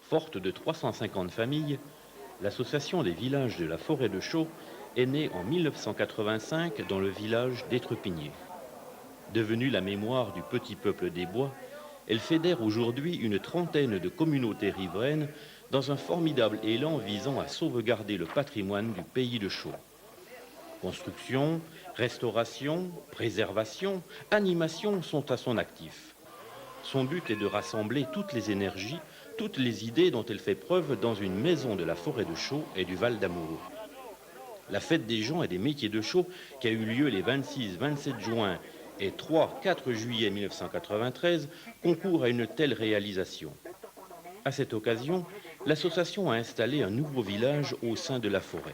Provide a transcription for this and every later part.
Forte de 350 familles, l'association des villages de la Forêt de Chaux est née en 1985 dans le village d'Étrepigné. Devenue la mémoire du petit peuple des bois, elle fédère aujourd'hui une trentaine de communautés riveraines dans un formidable élan visant à sauvegarder le patrimoine du pays de Chaux. Construction, restauration, préservation, animation sont à son actif. Son but est de rassembler toutes les énergies, toutes les idées dont elle fait preuve dans une maison de la Forêt de Chaux et du Val d'Amour. La fête des gens et des métiers de Chaux, qui a eu lieu les 26, 27 juin et 3, 4 juillet 1993, concourt à une telle réalisation. À cette occasion, l'association a installé un nouveau village au sein de la forêt.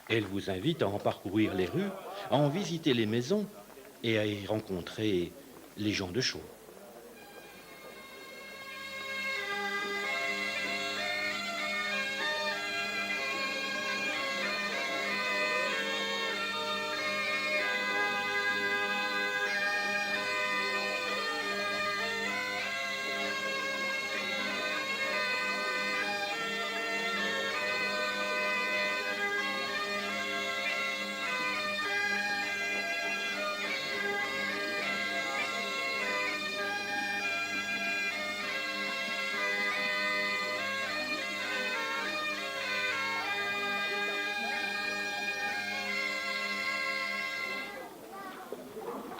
Elle vous invite à en parcourir les rues, à en visiter les maisons et à y rencontrer les gens de Chaux.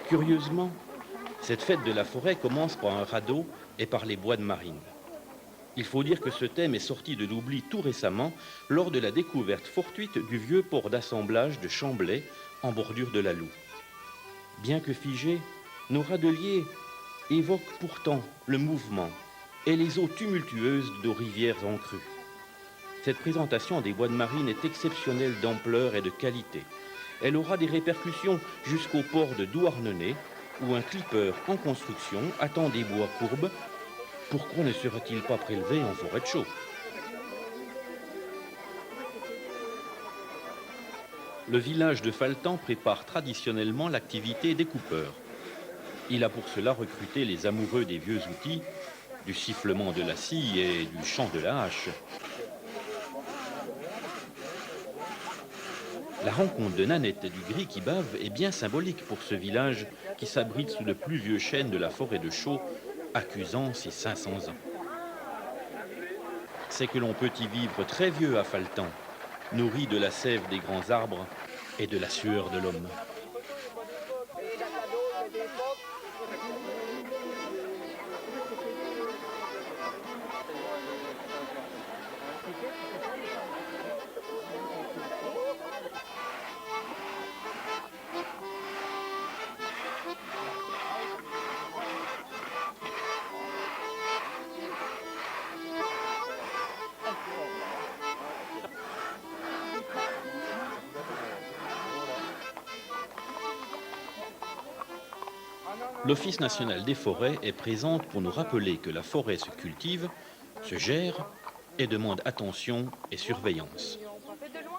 Curieusement, cette fête de la forêt commence par un radeau et par les bois de marine. Il faut dire que ce thème est sorti de l'oubli tout récemment lors de la découverte fortuite du vieux port d'assemblage de Chamblay en bordure de la Loue. Bien que figés, nos radeliers évoquent pourtant le mouvement et les eaux tumultueuses de nos rivières en crue. Cette présentation des bois de marine est exceptionnelle d'ampleur et de qualité. Elle aura des répercussions jusqu'au port de Douarnenez, où un clipper en construction attend des bois courbes. Pourquoi ne serait-il pas prélevé en forêt de Chaux? Le village de Faltan prépare traditionnellement l'activité des coupeurs. Il a pour cela recruté les amoureux des vieux outils, du sifflement de la scie et du chant de la hache. La rencontre de Nanette et du gris qui bave est bien symbolique pour ce village qui s'abrite sous le plus vieux chêne de la forêt de Chaux, accusant ses 500 ans. C'est que l'on peut y vivre très vieux à Faltan, nourri de la sève des grands arbres et de la sueur de l'homme. L'Office national des forêts est présente pour nous rappeler que la forêt se cultive, se gère et demande attention et surveillance.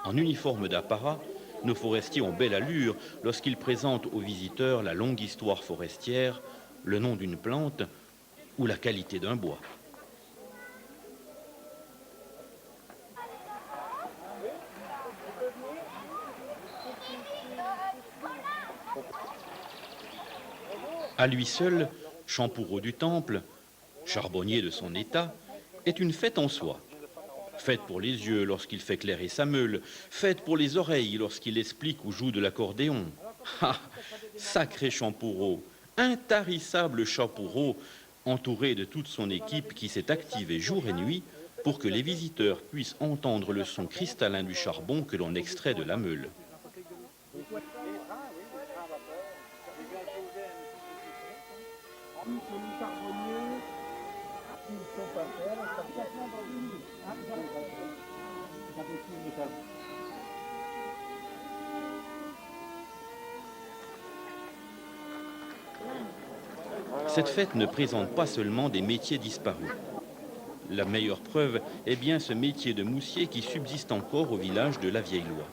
En uniforme d'apparat, nos forestiers ont belle allure lorsqu'ils présentent aux visiteurs la longue histoire forestière, le nom d'une plante ou la qualité d'un bois. À lui seul, Champourot du Temple, charbonnier de son état, est une fête en soi. Fête pour les yeux lorsqu'il fait clairer sa meule, fête pour les oreilles lorsqu'il explique ou joue de l'accordéon. Ah, sacré Champourot, intarissable Champourot, entouré de toute son équipe qui s'est activée jour et nuit pour que les visiteurs puissent entendre le son cristallin du charbon que l'on extrait de la meule. Cette fête ne présente pas seulement des métiers disparus. La meilleure preuve est bien ce métier de moussier qui subsiste encore au village de la Vieille-Loi.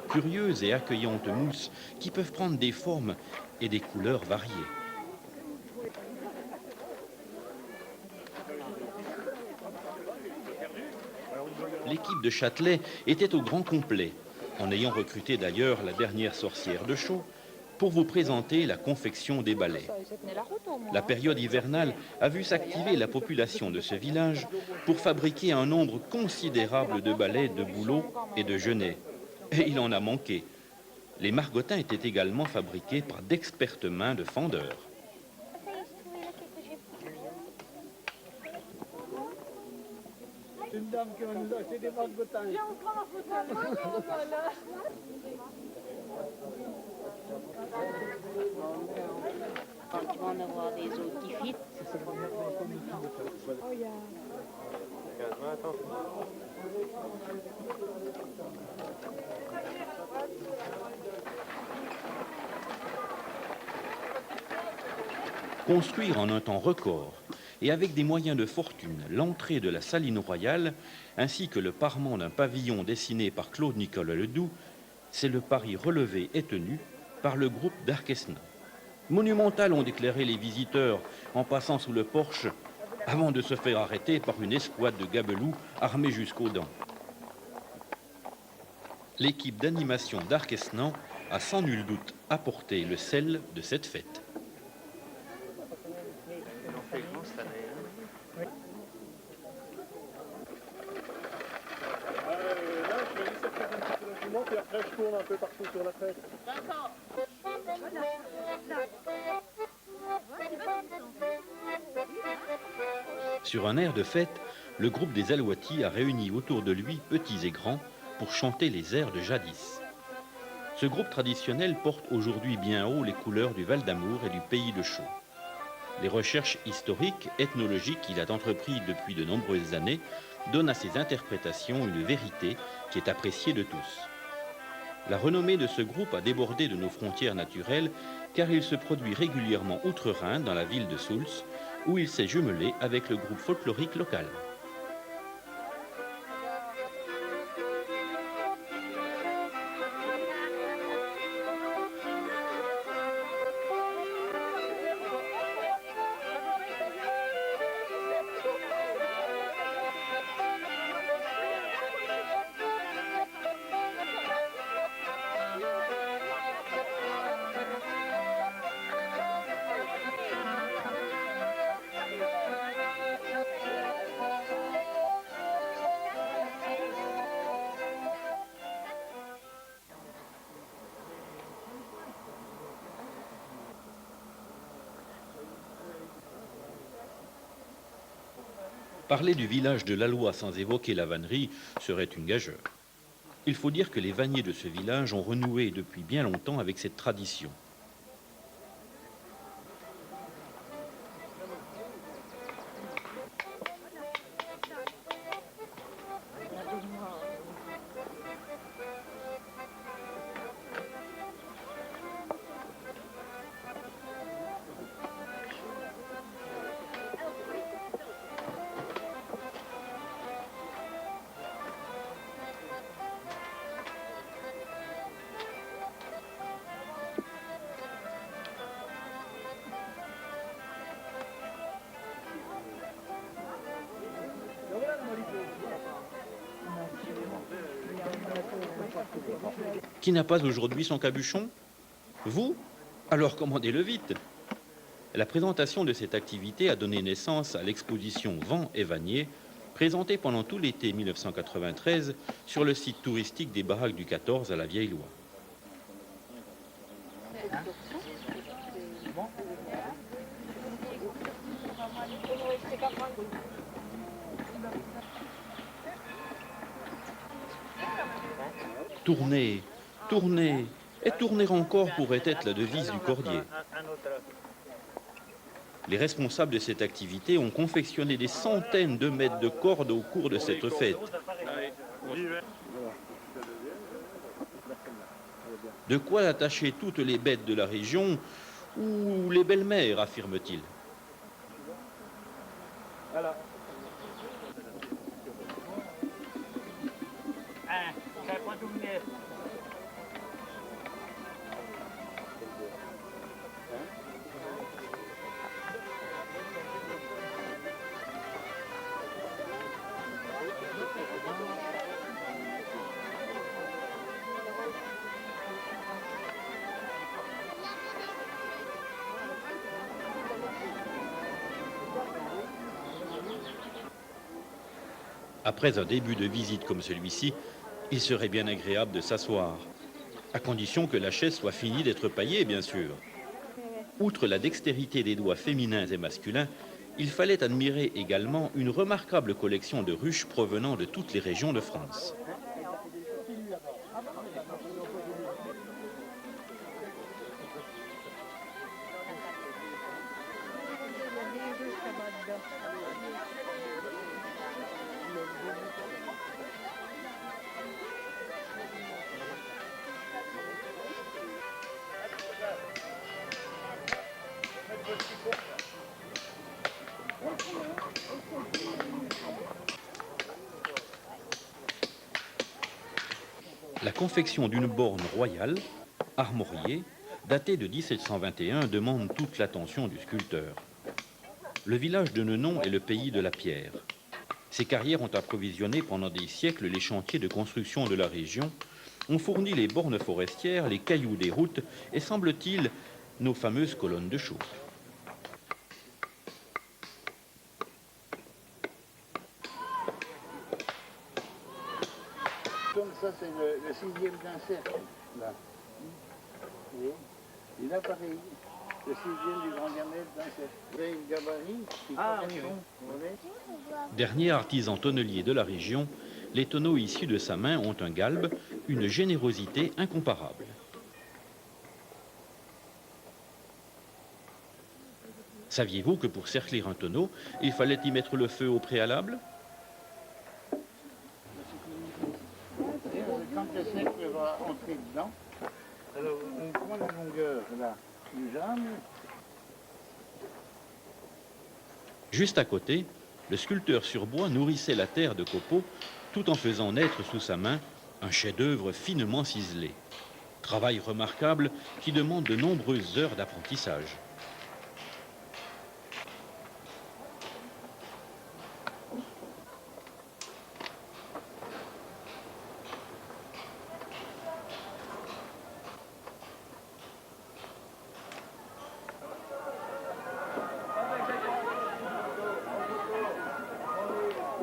Curieuses et accueillantes mousses qui peuvent prendre des formes et des couleurs variées. l'équipe de Châtelet était au grand complet, en ayant recruté d'ailleurs la dernière sorcière de Chaux, pour vous présenter la confection des balais. La période hivernale a vu s'activer la population de ce village pour fabriquer un nombre considérable de balais de bouleaux et de genêts. Et il en a manqué. Les margottins étaient également fabriqués par d'expertes mains de fendeurs. Une dame qui va nous acheter des margottins. Quand tu vas en avoir des autres qui fitent. Oh, yeah. Construire en un temps record et avec des moyens de fortune l'entrée de la Saline Royale ainsi que le parement d'un pavillon dessiné par Claude Nicolas Ledoux, c'est le pari relevé et tenu par le groupe d'Arquesnan. Monumental, ont déclaré les visiteurs en passant sous le porche avant de se faire arrêter par une escouade de gabelous armés jusqu'aux dents. L'équipe d'animation d'Arquesnan a sans nul doute apporté le sel de cette fête. Et après je tourne un peu partout sur la fête. D'accord. Sur un air de fête, le groupe des Alouatis a réuni autour de lui petits et grands pour chanter les airs de jadis. Ce groupe traditionnel porte aujourd'hui bien haut les couleurs du Val d'Amour et du pays de Chaux. Les recherches historiques, ethnologiques qu'il a entreprises depuis de nombreuses années donnent à ses interprétations une vérité qui est appréciée de tous. La renommée de ce groupe a débordé de nos frontières naturelles car il se produit régulièrement outre-Rhin dans la ville de Soultz où il s'est jumelé avec le groupe folklorique local. Parler du village de Laloy sans évoquer la vannerie serait une gageure. Il faut dire que les vanniers de ce village ont renoué depuis bien longtemps avec cette tradition. Qui n'a pas aujourd'hui son cabuchon? Vous? Alors commandez-le vite. La présentation de cette activité a donné naissance à l'exposition Vent et Vannier, présentée pendant tout l'été 1993 sur le site touristique des Baraques du 14 à la Vieille-Loye. Tourner, tourner et tourner encore pourrait être la devise du cordier. Les responsables de cette activité ont confectionné des centaines de mètres de cordes au cours de cette fête. De quoi attacher toutes les bêtes de la région ou les belles-mères, affirme-t-il. Voilà. Après un début de visite comme celui-ci, il serait bien agréable de s'asseoir, à condition que la chaise soit finie d'être paillée, bien sûr. Outre la dextérité des doigts féminins et masculins, il fallait admirer également une remarquable collection de ruches provenant de toutes les régions de France. La confection d'une borne royale, armoriée, datée de 1721, demande toute l'attention du sculpteur. Le village de Nenon est le pays de la pierre. Ces carrières ont approvisionné pendant des siècles les chantiers de construction de la région, ont fourni les bornes forestières, les cailloux des routes et, semble-t-il, nos fameuses colonnes de chaux. Donc ça c'est le sixième d'un cercle, là. Et là pareil, le sixième du grand diamètre d'un cercle. Vous avez une gabarit qui correspond, vous voyez. Dernier artisan tonnelier de la région, les tonneaux issus de sa main ont un galbe, une générosité incomparable. Saviez-vous que pour cercler un tonneau, il fallait y mettre le feu au préalable ? Quand le cercle va entrer dedans, alors on prend la longueur là du jambe. Juste à côté, le sculpteur sur bois nourrissait la terre de copeaux tout en faisant naître sous sa main un chef-d'œuvre finement ciselé. Travail remarquable qui demande de nombreuses heures d'apprentissage.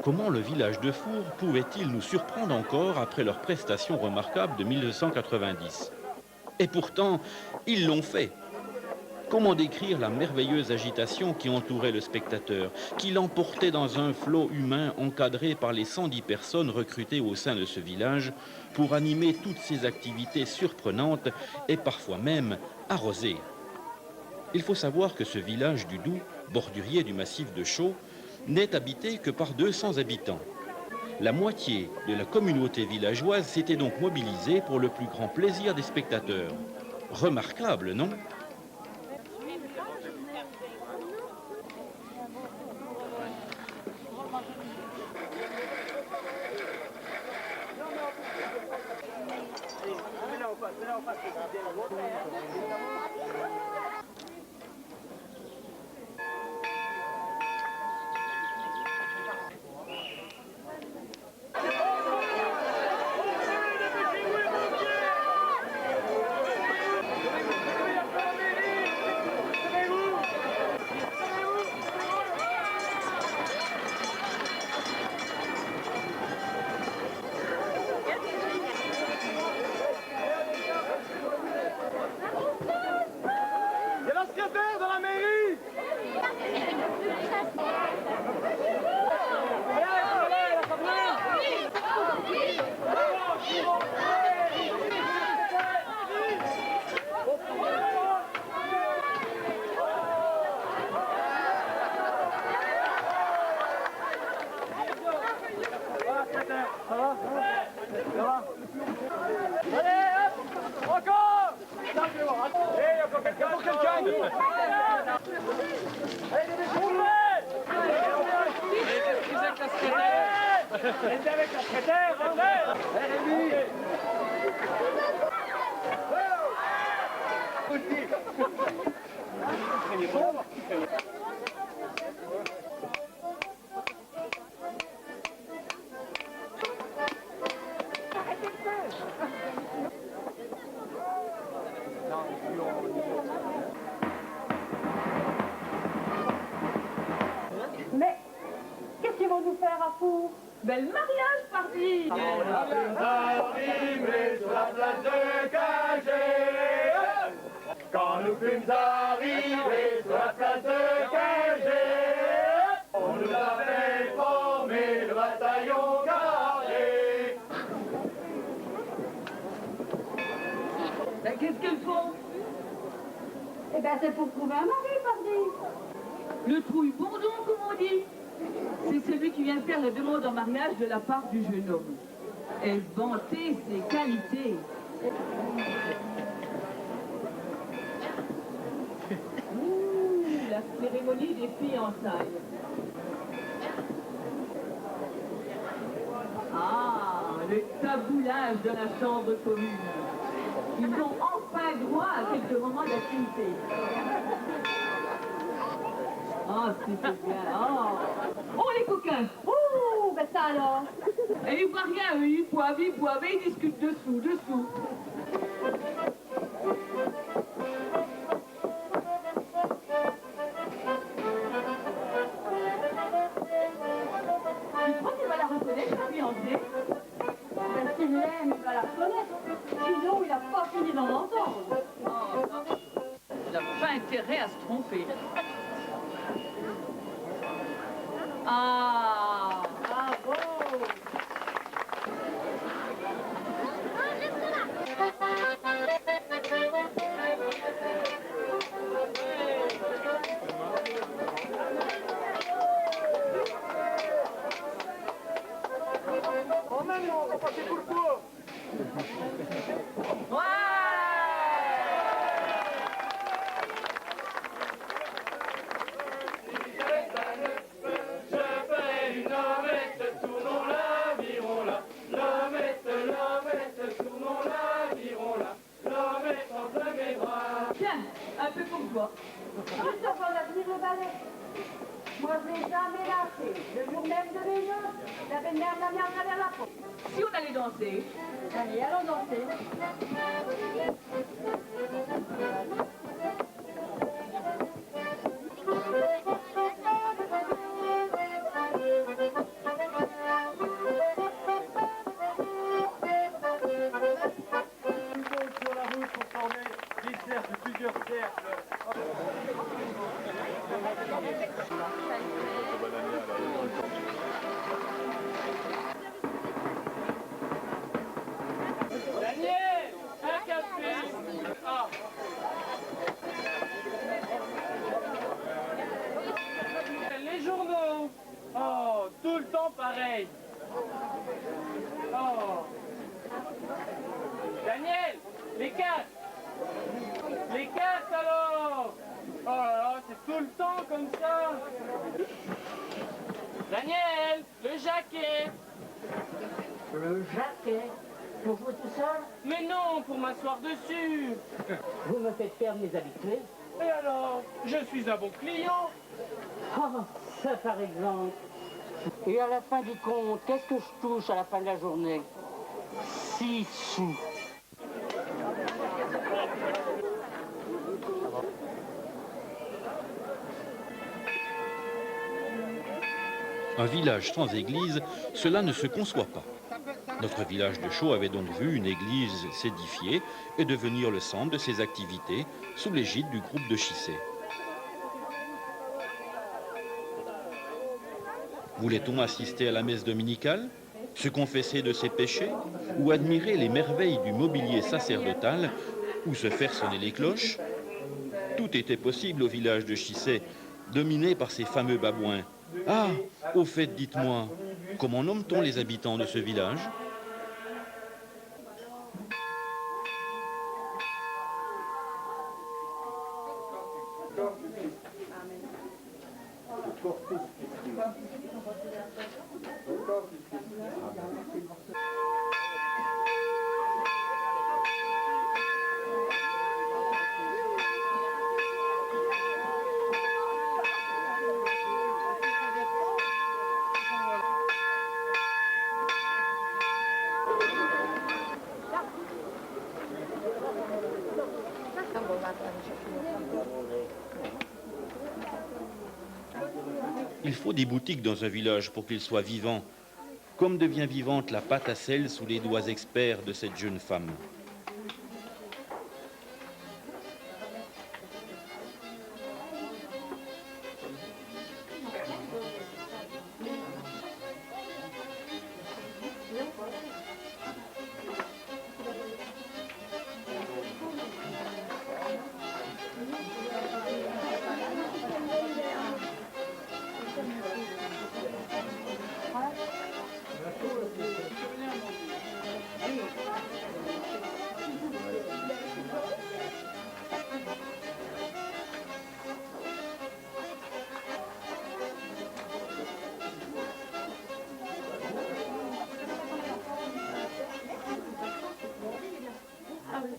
Comment le village de Four pouvait-il nous surprendre encore après leur prestation remarquable de 1990 ? Et pourtant, ils l'ont fait. Comment décrire la merveilleuse agitation qui entourait le spectateur, qui l'emportait dans un flot humain encadré par les 110 personnes recrutées au sein de ce village pour animer toutes ces activités surprenantes et parfois même arrosées. Il faut savoir que ce village du Doubs, bordurier du massif de Chaux, n'est habité que par 200 habitants. La moitié de la communauté villageoise s'était donc mobilisée pour le plus grand plaisir des spectateurs. Remarquable, non ? Qu'est-ce qu'ils vont nous faire à Four? Ben, le mariage, parti. Arrivés sur la place de Cagé, quand nous fûmes arrivés sur la place de Cagé, on nous avait formé le bataillon carré. Ben, qu'est-ce qu'elles font? Eh ben, c'est pour trouver un mari, pardi. Le trouille-bourdon, comme on dit. C'est celui qui vient faire la demande en mariage de la part du jeune homme. Et vanter ses qualités. La cérémonie des fiançailles. Ah, le taboulage de la chambre commune. Ils ont enfin droit à quelques moments d'activité. Ah, c'était bien. Oh, les coquins. Ouh, ben ça alors. Et ils voient rien, eux. Ils boivent, et ils discutent dessous. Tu crois qu'il va la reconnaître, la fiancée? Ben, s'il l'aime, il va la reconnaître. Sinon, il n'a pas fini d'en entendre. Oh, non. Il n'a pas intérêt à se tromper. Ah, Bravo. Oh maintenant, on va passer pour le coup. tiens, un peu pour toi. Christophe, on a fini le ballet. Moi, je l'ai jamais lâché. Le jour même de mes noces, la belle-mère m'a mis à travers la porte. Si on allait danser, Allez, allons danser. Sur la route pour former des cercles, plusieurs cercles. Daniel, un café. Ah. Les journaux. Oh, tout le temps pareil. Oh. Daniel, les cartes. Les cartes alors. Oh là là, c'est tout le temps comme ça. Daniel, le jaquet. Le jaquet. Pour vous tout seul, Mais non, pour m'asseoir dessus. vous me faites perdre mes habitués. Et alors, je suis un bon client. Oh, ça par exemple. Et à la fin du compte, qu'est-ce que je touche à la fin de la journée? 6 sous. Un village sans église, cela ne se conçoit pas. Notre village de Chaux avait donc vu une église s'édifier et devenir le centre de ses activités sous l'égide du groupe de Chissé. Voulait-on assister à la messe dominicale, se confesser de ses péchés ou admirer les merveilles du mobilier sacerdotal ou se faire sonner les cloches? Tout était possible au village de Chissé, dominé par ces fameux babouins. Ah, au fait, dites-moi, comment nomme-t-on les habitants de ce village? Il faut des boutiques dans un village pour qu'il soit vivant, comme devient vivante la pâte à sel sous les doigts experts de cette jeune femme.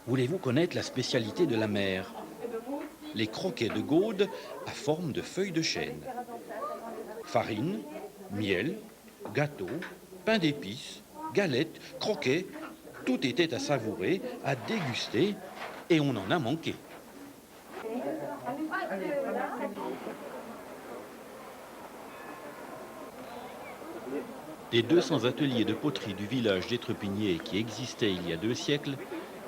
Voulez-vous connaître la spécialité de la mère? Les croquets de Gaude à forme de feuilles de chêne. Farine, miel, gâteau, pain d'épices, galettes, croquets, tout était à savourer, à déguster, et on en a manqué. Des 200 ateliers de poterie du village d'Étrepigné qui existaient il y a 2 siècles,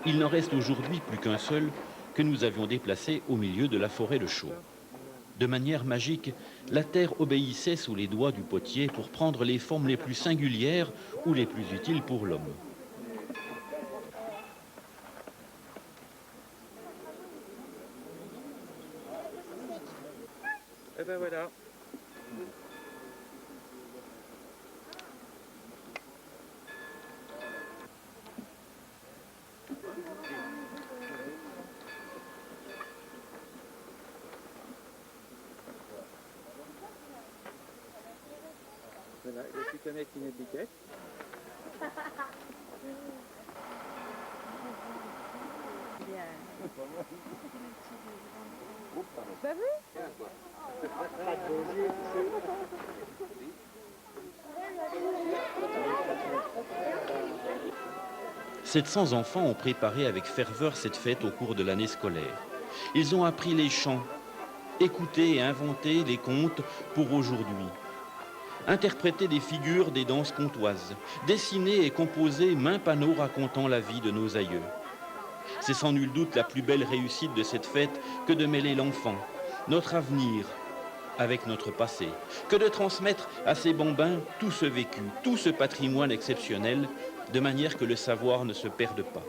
il n'en reste aujourd'hui plus qu'un seul que nous avions déplacé au milieu de la forêt de Chaux. De manière magique, la terre obéissait sous les doigts du potier pour prendre les formes les plus singulières ou les plus utiles pour l'homme. Et ben voilà. Voilà, je suis connecté une étiquette. T'as vu? 700 enfants ont préparé avec ferveur cette fête au cours de l'année scolaire. Ils ont appris les chants, écouté et inventé les contes pour aujourd'hui, interprété des figures des danses comtoises, dessiné et composé maints panneaux racontant la vie de nos aïeux. C'est sans nul doute la plus belle réussite de cette fête que de mêler l'enfant, notre avenir, avec notre passé, que de transmettre à ces bambins tout ce vécu, tout ce patrimoine exceptionnel, de manière que le savoir ne se perde pas.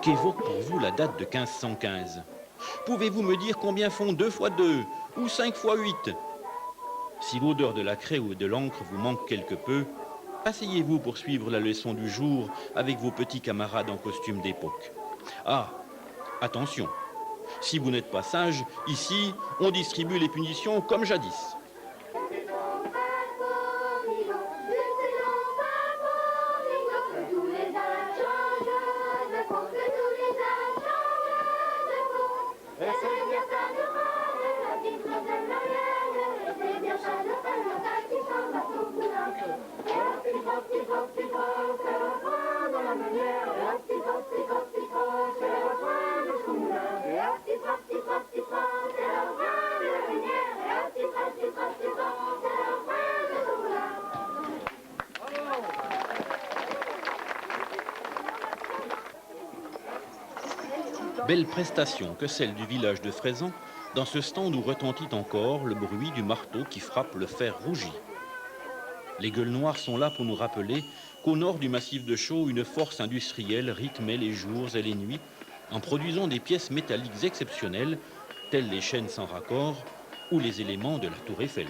Qu'évoque pour vous la date de 1515? Pouvez-vous me dire combien font 2 fois 2 ou 5 fois 8? Si l'odeur de la craie ou de l'encre vous manque quelque peu, asseyez-vous pour suivre la leçon du jour avec vos petits camarades en costume d'époque. Ah, attention, si vous n'êtes pas sage, ici, on distribue les punitions comme jadis. Belle prestation que celle du village de Fraisans, dans ce stand où retentit encore le bruit du marteau qui frappe le fer rougi. Les gueules noires sont là pour nous rappeler qu'au nord du massif de Chaux, une force industrielle rythmait les jours et les nuits en produisant des pièces métalliques exceptionnelles, telles les chaînes sans raccord ou les éléments de la tour Eiffel.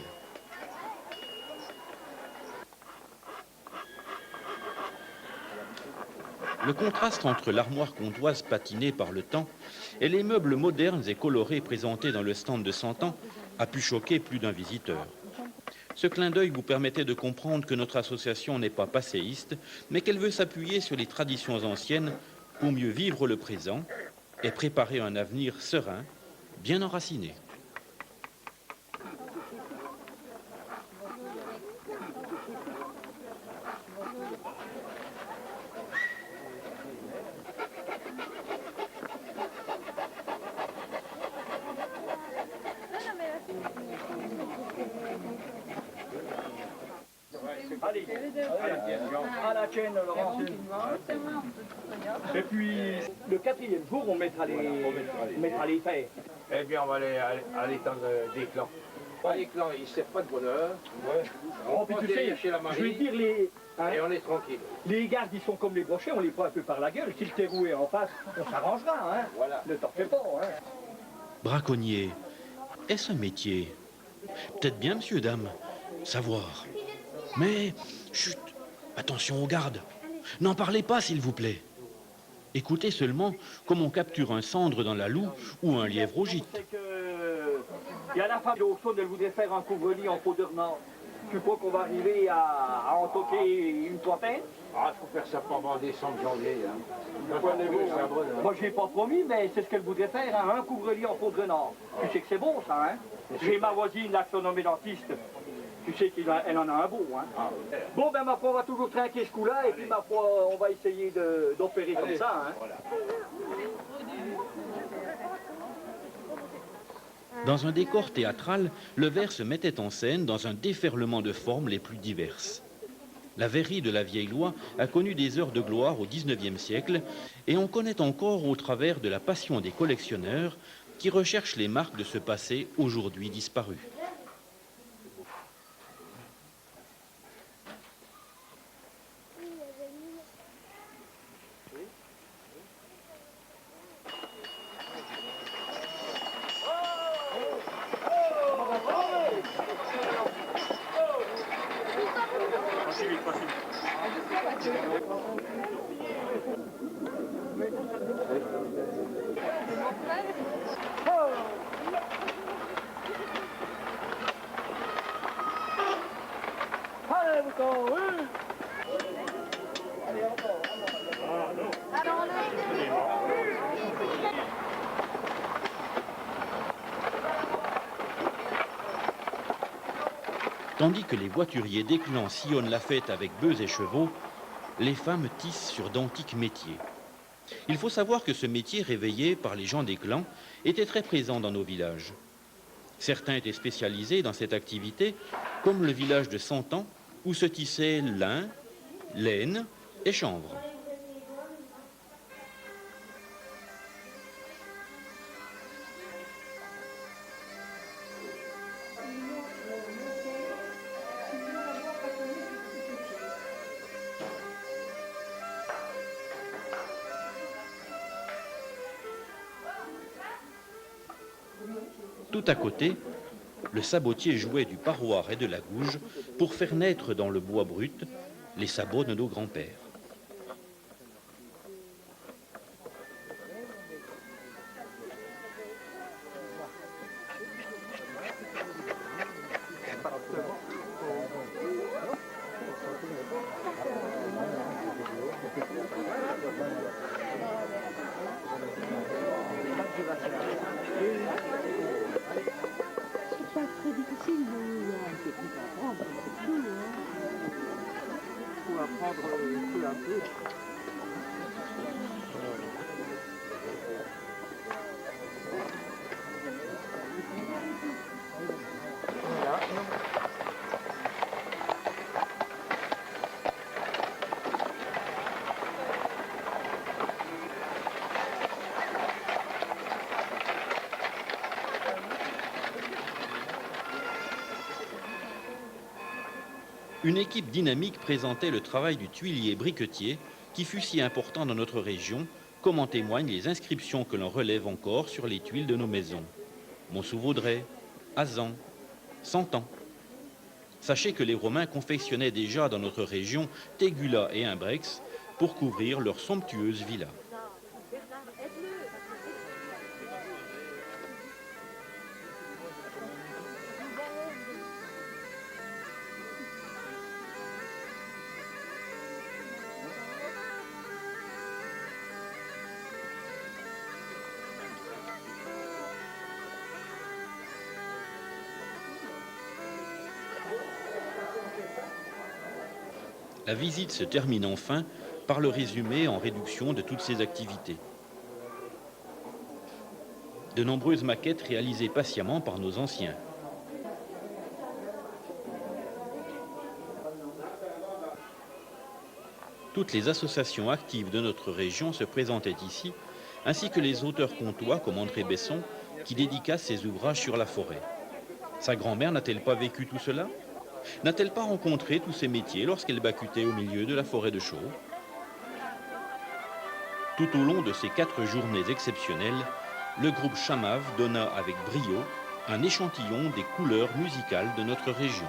Le contraste entre l'armoire comtoise patinée par le temps et les meubles modernes et colorés présentés dans le stand de 100 ans a pu choquer plus d'un visiteur. Ce clin d'œil vous permettait de comprendre que notre association n'est pas passéiste, mais qu'elle veut s'appuyer sur les traditions anciennes pour mieux vivre le présent et préparer un avenir serein, bien enraciné. Allez, à la chaîne, Laurent. Et puis, le quatrième jour, on mettra les fers. Eh bien, on va aller étendre des clans. Les clans, ils ne servent pas de bonheur. Oh, puis tu sais, chez la je vais te dire, les, hein, et on est tranquille. les gardes, ils sont comme les brochets, on les prend un peu par la gueule. Si le terreau est en face, on s'arrangera, hein. Voilà. Ne t'en fais pas, hein. Braconnier, est-ce un métier? Peut-être bien, monsieur, dame, savoir. Mais, chut, attention aux gardes. N'en parlez pas, s'il vous plaît. Écoutez seulement comme on capture un cendre dans la loue ou un lièvre au gîte. C'est que... Il y a la femme d'Auxonne, elle voudrait faire un couvre-lit en peau de renard. Tu crois qu'on va arriver à en toquer une trentaine? Ah, il faut faire ça pendant décembre, janvier. Hein. Moi, je n'ai pas promis, mais c'est ce qu'elle voudrait faire, hein, un couvre-lit en peau de renard. Tu sais que c'est bon, ça, hein? J'ai ma voisine, là, son nommé dentiste. Tu sais qu'elle en a un beau, hein? Bon, ben, ma foi, on va toujours trinquer ce coup-là, et puis, ma foi, on va essayer d'opérer comme ça, hein? Dans un décor théâtral, le vers se mettait en scène dans un déferlement de formes les plus diverses. La verrerie de la vieille loi a connu des heures de gloire au XIXe siècle et on connaît encore au travers de la passion des collectionneurs qui recherchent les marques de ce passé aujourd'hui disparu. Tandis que les voituriers des clans sillonnent la fête avec bœufs et chevaux, les femmes tissent sur d'antiques métiers. Il faut savoir que ce métier réveillé par les gens des clans était très présent dans nos villages. Certains étaient spécialisés dans cette activité, comme le village de Santan, où se tissaient lin, laine et chanvre. Tout à côté, le sabotier jouait du parroir et de la gouge pour faire naître dans le bois brut les sabots de nos grands-pères. C'est pas très difficile, mais il y a une technique à apprendre. Il faut apprendre peu à peu. Une équipe dynamique présentait le travail du tuilier briquetier qui fut si important dans notre région, comme en témoignent les inscriptions que l'on relève encore sur les tuiles de nos maisons. Montsou-Vaudrey, Azan, Santan. Sachez que les Romains confectionnaient déjà dans notre région tégula et imbrex pour couvrir leurs somptueuses villas. La visite se termine enfin par le résumé en réduction de toutes ces activités. De nombreuses maquettes réalisées patiemment par nos anciens. Toutes les associations actives de notre région se présentaient ici, ainsi que les auteurs comtois comme André Besson, qui dédicacent ses ouvrages sur la forêt. Sa grand-mère n'a-t-elle pas vécu tout cela? N'a-t-elle pas rencontré tous ces métiers lorsqu'elle bacutait au milieu de la forêt de Chaux? Tout au long de ces 4 journées exceptionnelles, le groupe Chamave donna avec brio un échantillon des couleurs musicales de notre région.